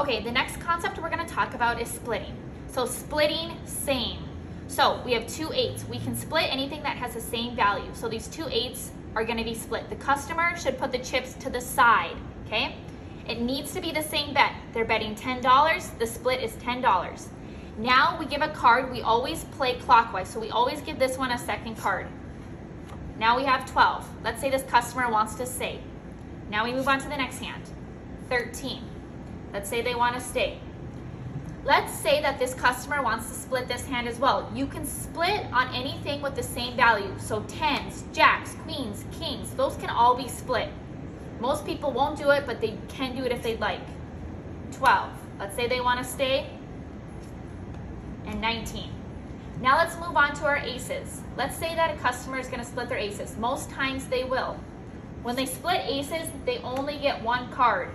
Okay, the next concept we're gonna talk about is splitting. So splitting, same. So we have 2 8s. We can split anything that has the same value. So these 2 8s are gonna be split. The customer should put the chips to the side, okay? It needs to be the same bet. They're betting $10, the split is $10. Now we give a card, we always play clockwise, so we always give this one a second card. Now we have 12. Let's say this customer wants to stay. Now we move on to the next hand, 13. Let's say they want to stay. Let's say that this customer wants to split this hand as well. You can split on anything with the same value. So 10s, jacks, queens, kings, those can all be split. Most people won't do it, but they can do it if they'd like. 12, let's say they want to stay, and 19. Now let's move on to our aces. Let's say that a customer is going to split their aces. Most times they will. When they split aces, they only get one card.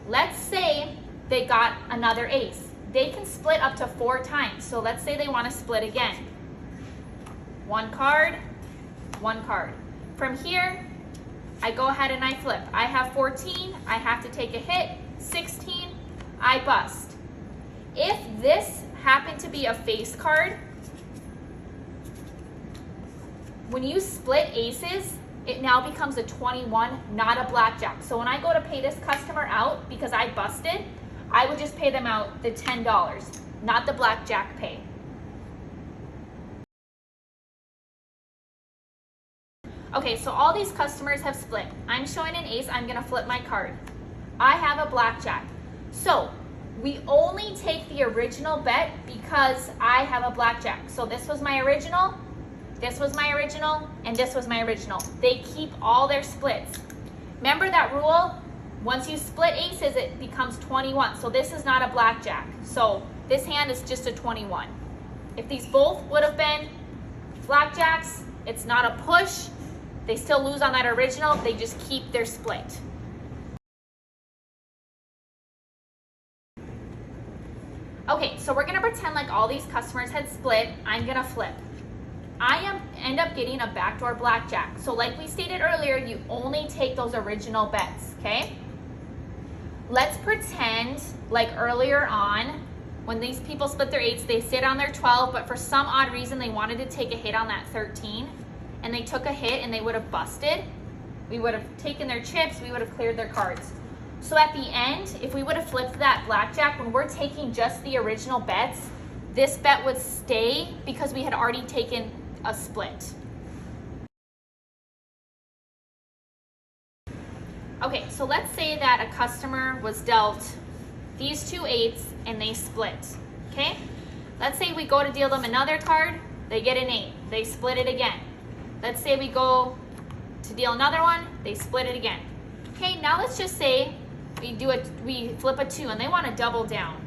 Let's say they got another ace. They can split up to 4 times. So let's say they want to split again. One card, one card. From here, I go ahead and I flip. I have 14, I have to take a hit. 16, I bust. If this happened to be a face card, when you split aces, it now becomes a 21, not a blackjack. So when I go to pay this customer out because I busted, I would just pay them out the $10, not the blackjack pay. Okay, so all these customers have split. I'm showing an ace, I'm gonna flip my card. I have a blackjack. So we only take the original bet because I have a blackjack. So this was my original, this was my original, and this was my original. They keep all their splits. Remember that rule? Once you split aces, it becomes 21. So this is not a blackjack. So this hand is just a 21. If these both would have been blackjacks, it's not a push. They still lose on that original. They just keep their split. Okay, so we're gonna pretend like all these customers had split. I'm gonna flip. End up getting a backdoor blackjack. So like we stated earlier, you only take those original bets, okay? Let's pretend like earlier on, when these people split their 8s, they sit on their 12, but for some odd reason they wanted to take a hit on that 13, and they took a hit and they would have busted. We would have taken their chips, we would have cleared their cards. So at the end, if we would have flipped that blackjack, when we're taking just the original bets, this bet would stay because we had already taken a split. Okay, so let's say that a customer was dealt these 2 8s and they split, okay? Let's say we go to deal them another card, they get an 8, they split it again. Let's say we go to deal another one, they split it again. Okay, now let's just say we flip a 2 and they want to double down.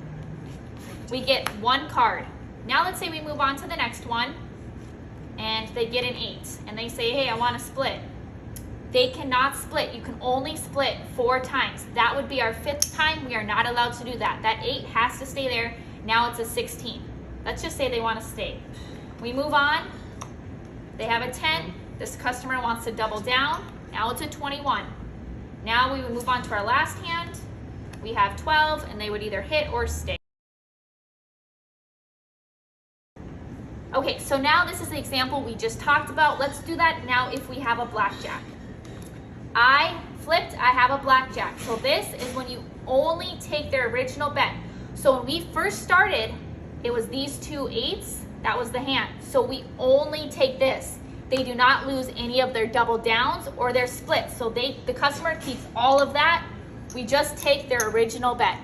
We get 1 card. Now let's say we move on to the next one and they get an 8 and they say, hey, I want to split. They cannot split. You can only split 4 times. That would be our 5th time. We are not allowed to do that. That 8 has to stay there. Now it's a 16. Let's just say they want to stay. We move on. They have a 10. This customer wants to double down. Now it's a 21. Now we would move on to our last hand. We have 12 and they would either hit or stay. Okay, so now this is the example we just talked about. Let's do that now if we have a blackjack. I flipped, I have a blackjack. So this is when you only take their original bet. So when we first started, it was these 2 8s, that was the hand. So we only take this. They do not lose any of their double downs or their splits. So the customer keeps all of that. We just take their original bet.